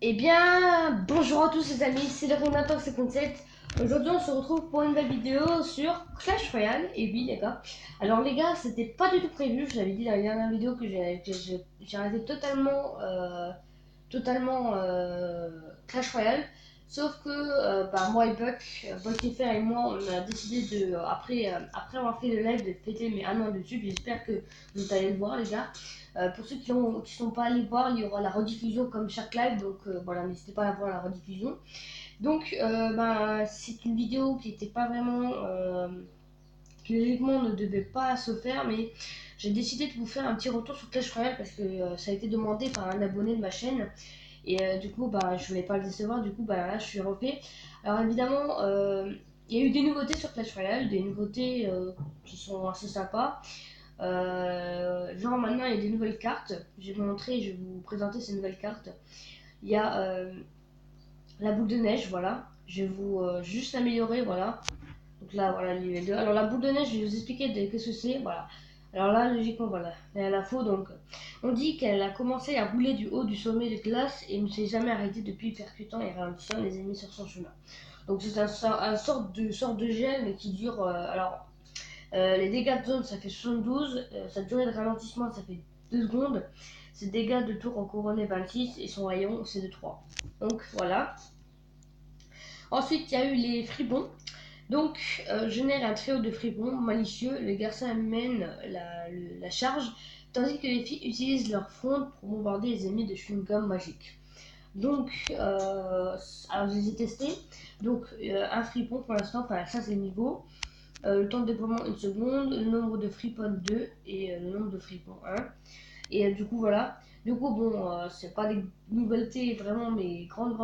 Eh bien, bonjour à tous les amis, c'est le Renator 57. Aujourd'hui, on se retrouve pour une nouvelle vidéo sur Clash Royale. Et oui, les gars. Alors, les gars, c'était pas du tout prévu. Je l'avais dit dans la dernière vidéo que j'ai arrêté totalement Clash Royale. Sauf que moi et Buck et moi, on a décidé de, après avoir fait le live, de fêter mes 1 an de YouTube. J'espère que vous allez le voir, les gars. Pour ceux qui sont pas allés voir, il y aura la rediffusion comme chaque live, donc voilà, n'hésitez pas à voir la rediffusion. Donc, c'est une vidéo qui n'était pas vraiment, qui logiquement ne devait pas se faire, mais j'ai décidé de vous faire un petit retour sur Clash Royale parce que ça a été demandé par un abonné de ma chaîne. Et du coup, je voulais pas le décevoir, du coup, là, je suis refait. Alors évidemment, il y a eu des nouveautés sur Clash Royale, des nouveautés qui sont assez sympas. Genre maintenant il y a des nouvelles cartes. Je vais vous montrer, je vais vous présenter ces nouvelles cartes. Il y a la boule de neige, voilà. Je vais vous juste l'améliorer, voilà. Donc là, voilà, les deux. Alors la boule de neige, je vais vous expliquer qu'est-ce que c'est, voilà. Alors là, logiquement, voilà, elle a la faux, donc on dit qu'elle a commencé à rouler du haut du sommet de glace et ne s'est jamais arrêtée depuis, percutant et ralentissant les ennemis sur son chemin. Donc c'est un sorte de gel mais qui dure, les dégâts de zone, ça fait 72. Sa durée de ralentissement, ça fait 2 secondes. Ses dégâts de tour ont couronné 26 et son rayon, c'est de 3. Donc voilà. Ensuite, il y a eu les fripons. Donc, génère un trio de fripons malicieux. Les garçons amènent la charge, tandis que les filles utilisent leur fronde pour bombarder les ennemis de chewing-gum magique. Donc, alors je les ai testés. Donc, un fripon pour l'instant, enfin, ça c'est le niveau. Le temps de déploiement 1 seconde, le nombre de fripons 2 et le nombre de fripons 1. Et du coup, voilà. Du coup, bon, c'est pas des nouveautés vraiment, mais grandes.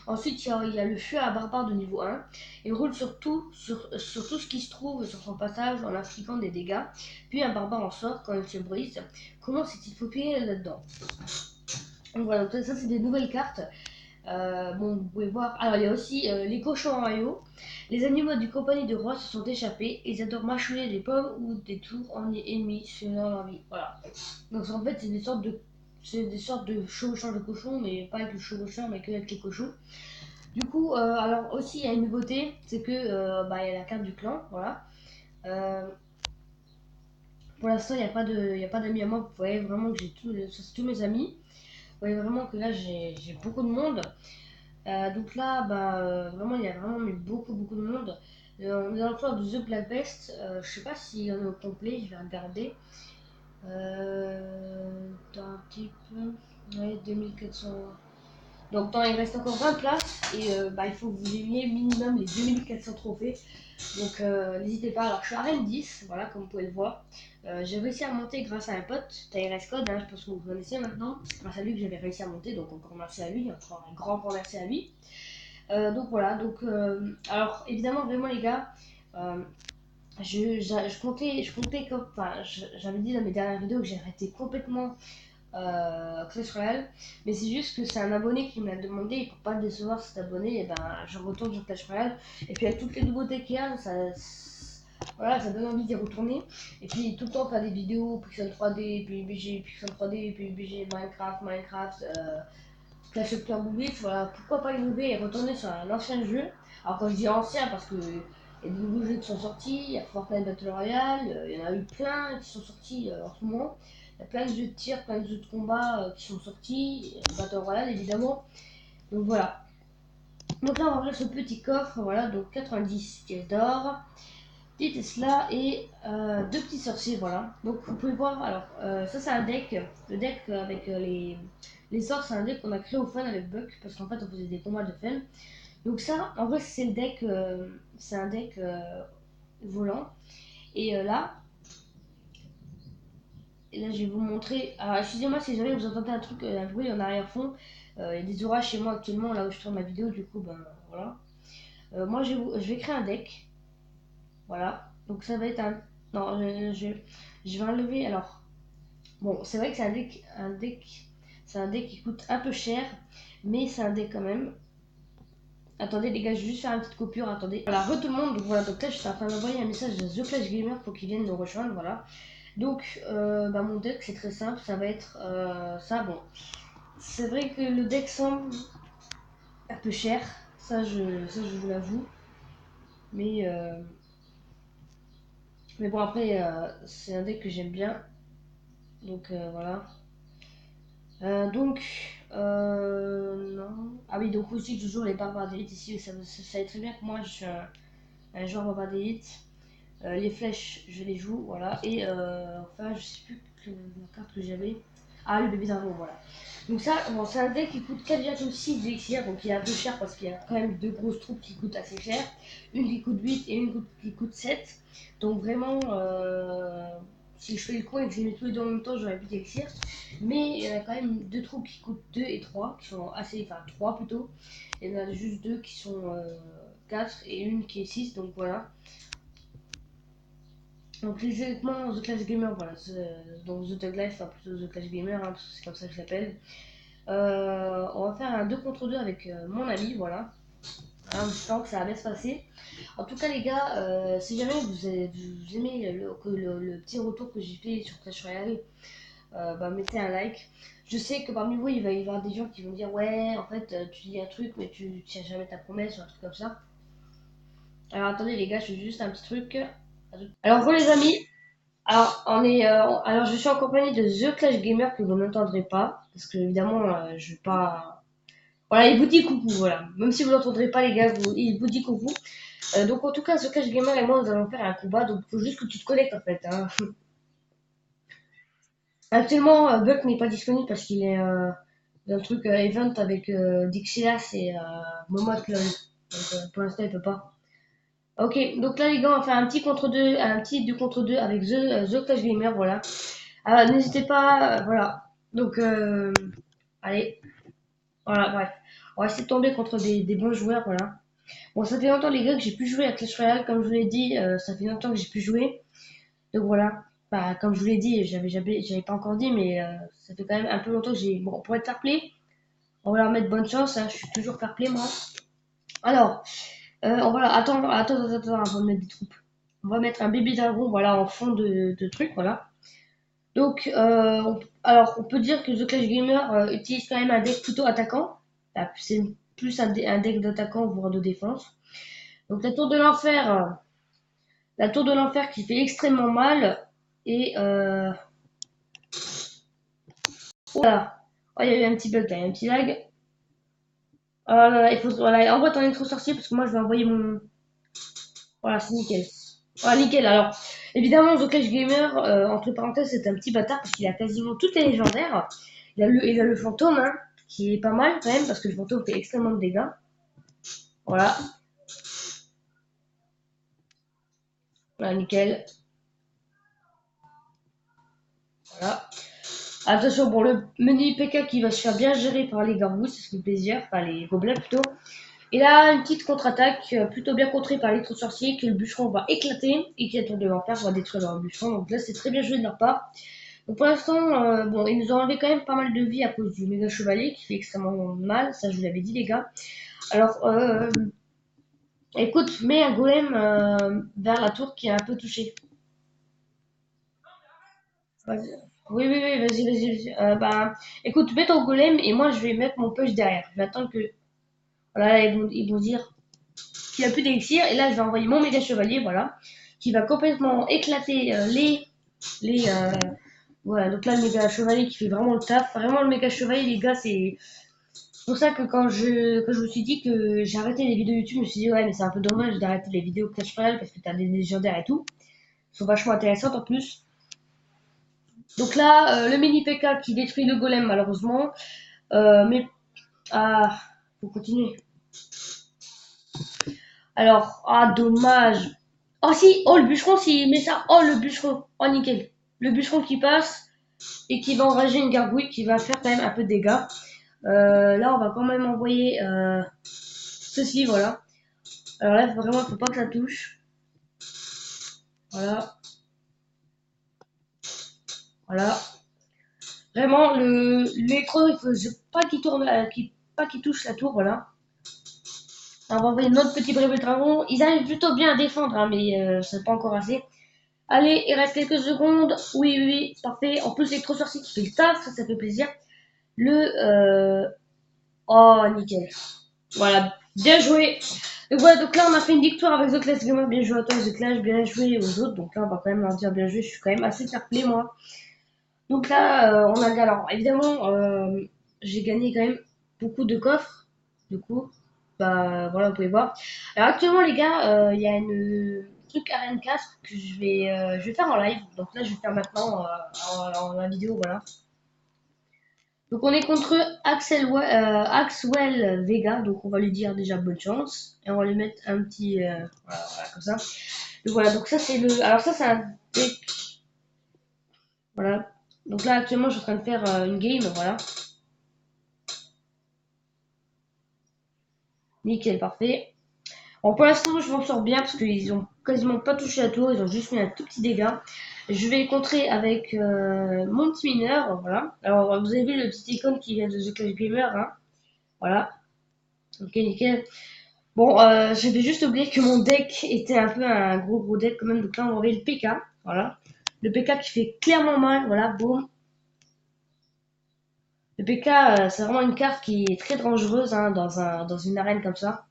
Ensuite, il y a le feu à barbare de niveau 1. Il roule sur tout ce qui se trouve sur son passage en infligeant des dégâts. Puis un barbare en sort quand il se brise. Comment s'est-il faufilé là-dedans? Donc voilà, donc ça c'est des nouvelles cartes. Bon, vous pouvez voir. Alors, il y a aussi les cochons royaux. Les animaux du compagnie de roi se sont échappés. Ils adorent mâchouiller des pommes ou des tours ennemis selon leur vie. Voilà. Donc, en fait, c'est des sortes de chevauchants de cochons, mais pas avec le chevaucheur, mais que avec les cochons. Du coup, alors aussi, il y a une nouveauté, c'est que il y a la carte du clan. Voilà. Euh, pour l'instant, il y a pas d'amis à moi. Vous voyez vraiment que c'est tous mes amis. Vous voyez vraiment que là, j'ai beaucoup de monde. Donc là, vraiment, il y a vraiment mais beaucoup de monde. On est dans le floor de The Black Best. Je sais pas s'il y en a au complet, je vais regarder. Un petit peu. Ouais, 2400. Donc, il reste encore 20 places et il faut que vous ayez minimum les 2400 trophées. Donc, n'hésitez pas. Alors, je suis à Rennes 10, voilà, comme vous pouvez le voir. J'ai réussi à monter grâce à un pote, Tyrese Code, je pense que vous connaissez maintenant. C'est grâce à lui que j'avais réussi à monter, donc encore merci à lui, encore un grand merci à lui. Donc voilà, alors évidemment, vraiment les gars, euh, je comptais comme, j'avais dit dans mes dernières vidéos que j'ai arrêté complètement Clash Royale, mais c'est juste que c'est un abonné qui me l'a demandé, et pour pas décevoir cet abonné, et je retourne sur Clash Royale, et puis avec toutes les nouveautés qu'il y a, voilà, ça donne envie d'y retourner, et puis tout le temps faire des vidéos, Pixel 3D, puis BG, Pixel 3D, puis BG, Minecraft, Clash of Clans Mobile, voilà, pourquoi pas innover et retourner sur un ancien jeu. Alors quand je dis ancien, parce que il y a de nouveaux jeux qui sont sortis, il y a Fortnite Battle Royale, il y en a eu plein qui sont sortis en ce moment. Il y a plein de jeux de tir, plein de jeux de combat qui sont sortis, Battle Royale évidemment. Donc voilà. Donc là on va ouvrir ce petit coffre, voilà, donc 90 pièces d'or, des Tesla et 2 petits sorciers, voilà. Donc vous pouvez voir, alors ça c'est un deck, le deck avec les sorts, c'est un deck qu'on a créé au fun avec Buck, parce qu'en fait on faisait des combats de fun. Donc ça, en vrai c'est le deck, c'est un deck volant. Et je vais vous montrer, alors excusez-moi si jamais vous entendez un bruit en arrière-fond, il y a des orages chez moi actuellement, là où je tourne ma vidéo, du coup, voilà. Moi je vais créer un deck, voilà. Donc ça va être un... Non, je vais enlever, alors... Bon, c'est vrai que c'est un deck qui coûte un peu cher, mais c'est un deck quand même. Attendez les gars, je vais juste faire une petite coupure, attendez. Voilà, tout le monde, donc voilà, donc là je suis en train d'envoyer un message à The Flash Gamer pour qu'il vienne nous rejoindre, voilà. Donc, mon deck c'est très simple, ça va être ça, bon. C'est vrai que le deck semble un peu cher, ça je vous l'avoue. Mais, euh, mais bon, après, c'est un deck que j'aime bien. Donc voilà. Donc, non. Ah oui, donc aussi, je joue les barbares d'élite ici. Ça savez très bien que moi, je suis un joueur barbare d'élite. Les flèches, je les joue, voilà. Et enfin, je sais plus la carte que j'avais. Ah, le bébé dragon, voilà. Donc ça, bon, c'est un deck qui coûte 4,6 d'élixir, donc il est un peu cher parce qu'il y a quand même deux grosses troupes qui coûtent assez cher. Une qui coûte 8 et une qui coûte 7. Donc vraiment, si je fais le coin et que je les mets tous les deux en même temps, j'aurais plus d'élixir. Mais il y en a quand même deux troupes qui coûtent 2 et 3, qui sont assez, enfin 3 plutôt. Il y en a juste deux qui sont 4 et une qui est 6, donc voilà. Donc logiquement, The Clash Gamer, voilà, donc The Tug Life, enfin plutôt The Clash Gamer, hein, parce que c'est comme ça que je l'appelle. On va faire un 2 contre 2 avec mon ami, voilà. En espérant que ça va bien se passer. En tout cas, les gars, si jamais vous aimez le petit retour que j'ai fait sur Clash Royale, bah, mettez un like. Je sais que parmi vous, il va y avoir des gens qui vont dire ouais, en fait, tu dis un truc, mais tu tiens jamais ta promesse ou un truc comme ça. Alors attendez, les gars, je fais juste un petit truc. Alors, bon, les amis, alors je suis en compagnie de The Clash Gamer que vous n'entendrez pas, parce que évidemment, je vais pas. Voilà, il vous dit coucou, voilà. Même si vous n'entendrez pas, les gars, il vous dit coucou. Donc en tout cas, The Clash Gamer et moi, nous allons faire un combat, donc il faut juste que tu te connectes en fait, hein. Actuellement, Buck n'est pas disponible parce qu'il est dans le truc event avec Dixias et Momot LOL. Donc pour l'instant, il peut pas. Ok, donc là les gars, on va faire un petit contre 2, un petit 2 contre 2 avec The Clash Gamer, voilà. Ah, n'hésitez pas, voilà. Donc, allez, voilà, bref. On va essayer de tomber contre des bons joueurs, voilà. Bon, ça fait longtemps, les gars, que j'ai pu jouer à Clash Royale, comme je vous l'ai dit, ça fait longtemps que j'ai pu jouer. Donc voilà. Bah, comme je vous l'ai dit, j'avais pas encore dit, mais ça fait quand même un peu longtemps que j'ai. Bon, pour être fair play, on va leur mettre bonne chance, hein, je suis toujours fair play, moi. Alors, attends, avant de mettre des troupes. On va mettre un bébé dragon, voilà, en fond de truc, voilà. Donc, alors, on peut dire que The Clash Gamer utilise quand même un deck plutôt attaquant. C'est plus un deck d'attaquant, voire de défense. Donc, la tour de l'enfer qui fait extrêmement mal. Et, voilà. Oh, il y a eu un petit bug là, il y a un petit lag. Ah là là, voilà, envoie ton intro sorcier parce que moi je vais envoyer mon. Voilà, c'est nickel. Voilà, nickel. Alors, évidemment, The Clash Gamer, entre parenthèses, c'est un petit bâtard parce qu'il a quasiment toutes les légendaires. Il a le fantôme, hein, qui est pas mal quand même parce que le fantôme fait extrêmement de dégâts. Voilà, voilà, nickel. Voilà. Attention, bon, le menu PK qui va se faire bien gérer par les gargouilles, ça fait plaisir, enfin les gobelins plutôt. Et là, une petite contre-attaque, plutôt bien contrée par l'électro-sorcier, que le bûcheron va éclater et qui attend de leur part va détruire leur bûcheron. Donc là, c'est très bien joué de leur part. Donc pour l'instant, bon, ils nous ont enlevé quand même pas mal de vie à cause du méga chevalier qui fait extrêmement mal, ça je vous l'avais dit les gars. Alors, écoute, mets un golem vers la tour qui est un peu touchée. Vas-y. Oui, oui, oui, vas-y. Bah, écoute, mets ton golem et moi je vais mettre mon push derrière. Je vais attendre que. Voilà, ils vont dire qu'il n'y a plus d'élixir et là je vais envoyer mon méga chevalier, voilà, qui va complètement éclater les voilà, donc là le méga chevalier qui fait vraiment le taf. Vraiment le méga chevalier, les gars, c'est pour ça que quand je me suis dit que j'ai arrêté les vidéos YouTube, je me suis dit ouais mais c'est un peu dommage d'arrêter les vidéos Clash Royale parce que t'as des légendaires et tout. Elles sont vachement intéressantes en plus. Donc là, le mini PK qui détruit le golem malheureusement. Mais ah, faut continuer. Alors, ah dommage. Oh si, oh le bûcheron s'il met ça. Oh le bûcheron. Oh nickel. Le bûcheron qui passe et qui va enrager une gargouille qui va faire quand même un peu de dégâts. Là, on va quand même envoyer ceci, voilà. Alors là, vraiment, faut pas que ça touche. Voilà, voilà. Vraiment, l'électro, il faut pas qu'il tourne, pas qu'il touche la tour, voilà. Alors, on va envoyer notre petit brevet dragon. Ils arrivent plutôt bien à défendre, hein, mais c'est pas encore assez. Allez, il reste quelques secondes. Oui, oui, oui, parfait. En plus, l'électro sorcier qui fait le taf, ça fait plaisir. le... Oh, nickel. Voilà, bien joué. Donc voilà, donc là on a fait une victoire avec The Clash Gamer, bien joué à toi The Clash, bien joué aux autres, donc là on va quand même leur dire bien joué, je suis quand même assez fair play moi. Donc là on a gagné, alors évidemment j'ai gagné quand même beaucoup de coffres, du coup, bah voilà vous pouvez voir. Alors actuellement les gars, il y a une truc Arène 4 que je vais faire en live, donc là je vais faire maintenant en la vidéo, voilà. Donc on est contre Axwell Vega, donc on va lui dire déjà bonne chance et on va lui mettre un petit voilà, comme ça. Donc voilà, donc ça c'est le, alors ça c'est un deck, voilà. Donc là actuellement je suis en train de faire une game, voilà. Nickel, parfait. Bon pour l'instant je m'en sors bien parce qu'ils ont quasiment pas touché à tour, ils ont juste mis un tout petit dégât. Je vais contrer avec mon petit mineur, voilà. Alors vous avez vu le petit icône qui vient de The Clash Gamer, hein. Voilà. Ok nickel. Bon, j'avais juste oublié que mon deck était un peu un gros deck quand même. Donc là, on va enlever le PK. Voilà. Le PK qui fait clairement mal. Voilà, boum. Le PK, c'est vraiment une carte qui est très dangereuse hein, dans une arène comme ça.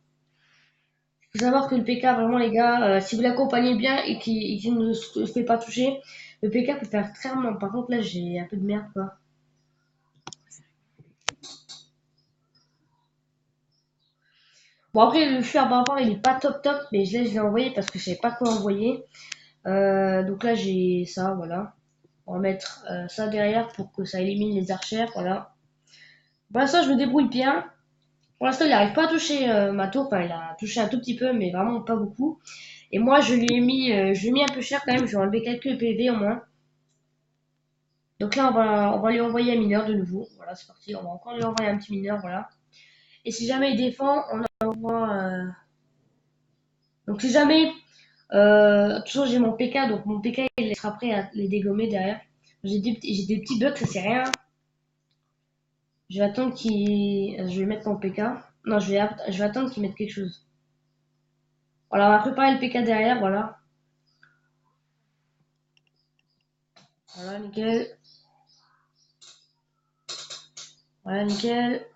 Il faut savoir que le PK, vraiment les gars, si vous l'accompagnez bien et qu'il ne se fait pas toucher, le PK peut faire très mal. Par contre, là, j'ai un peu de merde, quoi. Bon, après, le fer barbare, il est pas top, mais je l'ai envoyé parce que je savais pas quoi envoyer. Donc là, j'ai ça, voilà. On va mettre ça derrière pour que ça élimine les archères, voilà. Pour l'instant, je me débrouille bien. Pour l'instant, il n'arrive pas à toucher ma tour. Enfin, il a touché un tout petit peu, mais vraiment pas beaucoup. Et moi, je lui ai mis un peu cher quand même. Je vais enlever quelques PV au moins. Donc là, on va lui envoyer un mineur de nouveau. Voilà, c'est parti. On va encore lui envoyer un petit mineur, voilà. Et si jamais il défend, on envoie... Donc si jamais... toujours j'ai mon PK, donc mon PK, il sera prêt à les dégommer derrière. J'ai des petits bugs, ça c'est rien. Je vais attendre qu'il. Je vais mettre mon PK. Non, je vais attendre qu'il mette quelque chose. Voilà, on va préparer le PK derrière, voilà. Voilà, nickel. Voilà, nickel.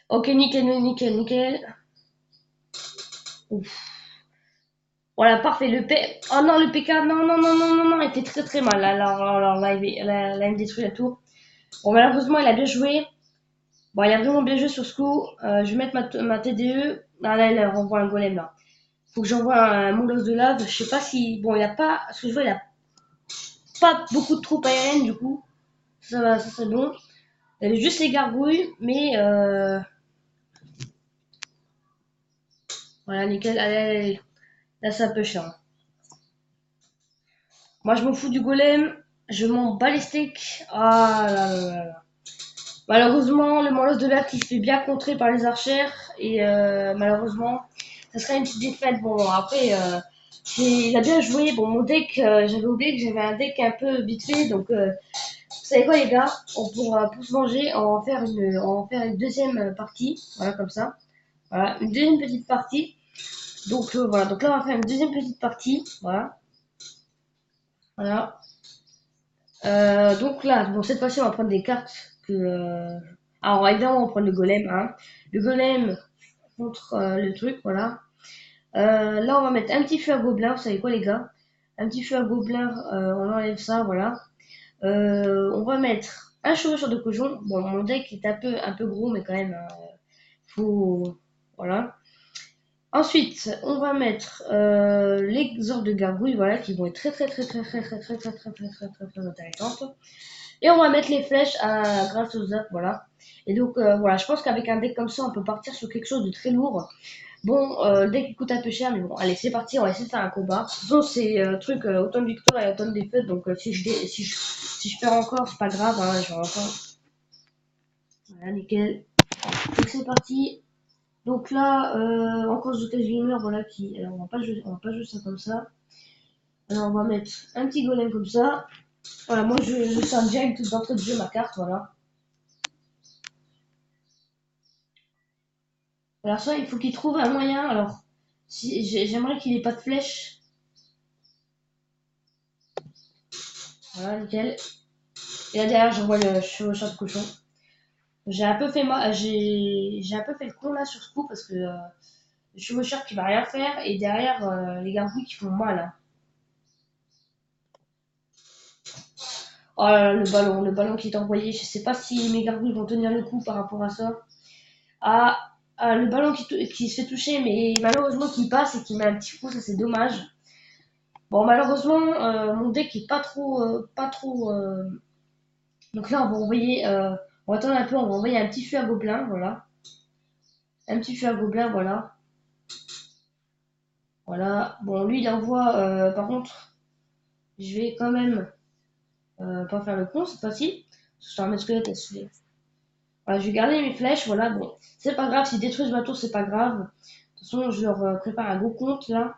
Ok, nickel. Ouf. Voilà, parfait. Oh non, le PK, non, il fait très mal. Là, il me détruit la tour. Bon, malheureusement, il a bien joué. Bon, il a vraiment bien joué sur ce coup. Je vais mettre ma TDE. Ah, là, il renvoie un golem, là. Faut que j'envoie un molosse de lave. Je sais pas si. Bon, il a pas. Ce que je vois, il a pas beaucoup de troupes aériennes, du coup. Ça c'est bon. Il y avait juste les gargouilles, mais voilà, nickel. Allez. Là, c'est un peu chiant. Moi, je m'en fous du golem. Je m'en bats les steaks. Ah là. Malheureusement, le molosse de lave qui se fait bien contrer par les archères. Et malheureusement, ça serait une petite défaite. Bon, après, il a bien joué. Bon, mon deck, j'avais oublié que j'avais un deck un peu vite fait. Donc, vous savez quoi, les gars? Pour se venger, on va faire une deuxième partie. Voilà, comme ça. Voilà, une deuxième petite partie. Donc, voilà. Donc là, on va faire une deuxième petite partie. Voilà. Voilà. Donc là, bon, cette fois-ci, on va prendre des cartes que. Alors, évidemment, on va prendre le golem. Hein. Le golem contre le truc, voilà. Là, on va mettre un petit feu à gobelin. Vous savez quoi, les gars? Un petit feu à gobelin, on enlève ça, voilà. On va mettre un chevaucheur de cochon. Bon, mon deck est un peu gros, mais quand même, faut. Voilà. Ensuite, on va mettre les ordres de gargouilles, voilà, qui vont être très intéressantes. Et on va mettre les flèches grâce aux œufs, voilà. Et donc, voilà, je pense qu'avec un deck comme ça, on peut partir sur quelque chose de très lourd. Bon, le deck il coûte un peu cher, mais bon, allez, c'est parti, on va essayer de faire un combat. De toute façon, c'est autant de victoires et autant de défaites, donc si je perds encore, c'est pas grave, hein, je vais encore. Voilà, nickel. Donc c'est parti. Donc là, encore The Clash Gamer, voilà, qui. Alors, on va pas jouer ça comme ça. Alors, on va mettre un petit golem comme ça. Voilà, moi je sens direct d'entrée de jeu ma carte, voilà. Alors ça, il faut qu'il trouve un moyen. Alors, si, j'aimerais qu'il ait pas de flèche. Voilà, nickel. Et là derrière, je vois le chevaucheur de cochon. J'ai un peu fait j'ai un peu fait le con là sur ce coup parce que le chevaucheur qui va rien faire et derrière les gargouilles qui font mal, hein. Oh là là, le ballon qui est envoyé, je sais pas si mes gargouilles vont tenir le coup par rapport à ça. Ah, le ballon qui se fait toucher, mais malheureusement qui passe et qui met un petit coup, ça c'est dommage. Bon, malheureusement, mon deck est pas trop. Donc là, on va attendre un peu, on va envoyer un petit feu à gobelin, voilà. Un petit feu à gobelin, voilà. Voilà. Bon, lui, il envoie. Par contre, je vais quand même pas faire le con cette fois-ci. Parce que c'est un squelette à se faire. Voilà, je vais garder mes flèches, voilà. Bon, c'est pas grave, s'ils détruisent ma tour, c'est pas grave. De toute façon, je leur prépare un gros compte là.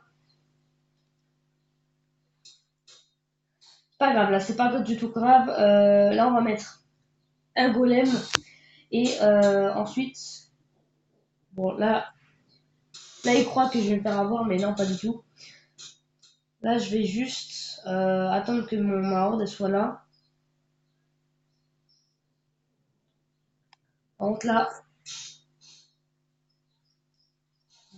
Pas grave, là, c'est pas du tout grave. Là, on va mettre un golem. Et ensuite, bon, là, il croit que je vais le faire avoir, mais non, pas du tout. Là, je vais juste attendre que ma horde elle soit là. Donc là,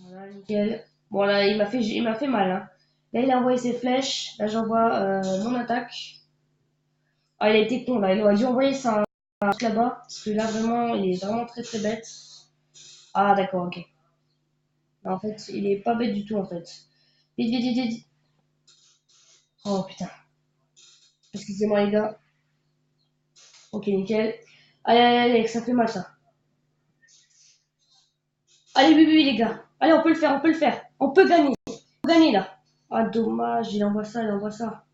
voilà, nickel. Bon, là, il m'a fait mal, hein. Là, il a envoyé ses flèches. Là, j'envoie mon attaque. Ah, il a été con, là. Il aurait dû envoyer ça là-bas. Parce que là, vraiment, il est vraiment très, très bête. Ah, d'accord, ok. En fait, il est pas bête du tout, en fait. Vite, vite, vite, vite. Oh, putain. Excusez-moi, les gars. Ok, nickel. Allez, allez, allez, ça fait mal, ça. Allez, oui, oui, oui, les gars. Allez, on peut le faire, on peut le faire. On peut gagner. On peut gagner, là. Ah, dommage, il envoie ça, il envoie ça.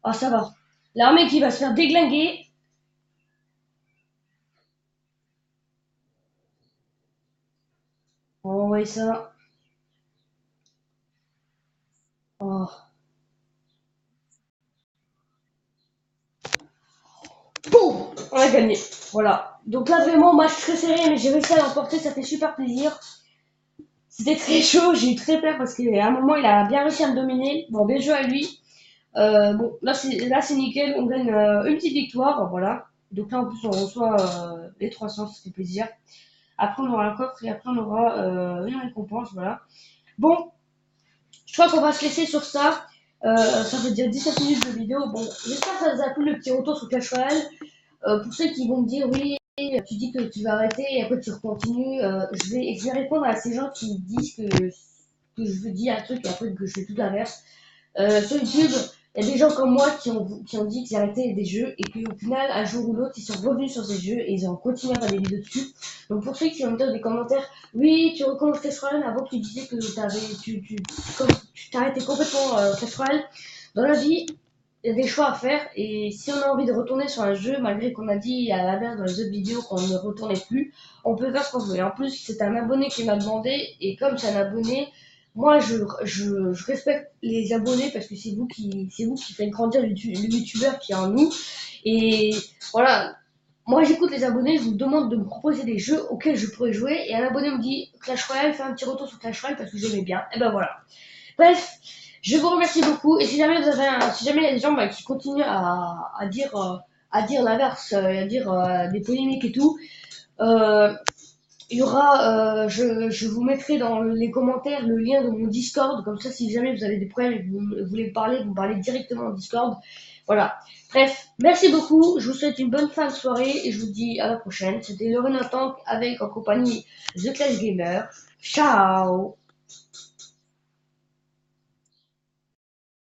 Ah, ça va. L'armée qui va se faire déglinguer. On va envoyer ça. Oh. Boum, on a gagné. Voilà. Donc là, vraiment, match très serré, mais j'ai réussi à l'emporter, ça fait super plaisir. C'était très chaud, j'ai eu très peur parce qu'à un moment, il a bien réussi à me dominer. Bon, bien joué à lui. Bon, là c'est nickel, on gagne une petite victoire, voilà. Donc là, en plus, on reçoit les 300, ça fait plaisir. Après, on aura un coffre et après, on aura une récompense, voilà. Bon, je crois qu'on va se laisser sur ça. Ça fait déjà 17 minutes de vidéo. Bon, j'espère que ça vous a plu le petit retour sur Clash Royale. Pour ceux qui vont me dire oui, tu dis que tu vas arrêter et après tu continues, je vais répondre à ces gens qui disent que je dis un truc et après que je fais tout l'inverse. Sur YouTube, il y a des gens comme moi qui ont dit qu'ils arrêtaient des jeux et qu'au final, un jour ou l'autre, ils sont revenus sur ces jeux et ils ont continué à faire des vidéos dessus. Donc pour ceux qui vont me dire des commentaires, oui, tu recommences Clash Royale avant que tu disais que tu t'arrêtais complètement Clash Royale. Dans la vie, il y a des choix à faire et si on a envie de retourner sur un jeu, malgré qu'on a dit à l'inverse dans les autres vidéos qu'on ne retournait plus, on peut faire ce qu'on veut. Et en plus, c'est un abonné qui m'a demandé et comme c'est un abonné, moi je respecte les abonnés parce que c'est vous qui faites grandir le youtubeur qui est en nous. Et voilà, moi j'écoute les abonnés, je vous demande de me proposer des jeux auxquels je pourrais jouer et un abonné me dit Clash Royale, fais un petit retour sur Clash Royale parce que j'aimais bien. Et ben voilà. Bref, je vous remercie beaucoup. Et si jamais si jamais il y a des gens qui continuent à dire l'inverse, à dire des polémiques et tout, euh, il y aura, je vous mettrai dans les commentaires le lien de mon Discord. Comme ça, si jamais vous avez des problèmes et que vous voulez me parler, vous me parlez directement en Discord. Voilà. Bref, merci beaucoup. Je vous souhaite une bonne fin de soirée et je vous dis à la prochaine. C'était Lorena Tank avec en compagnie The Clash Gamer. Ciao!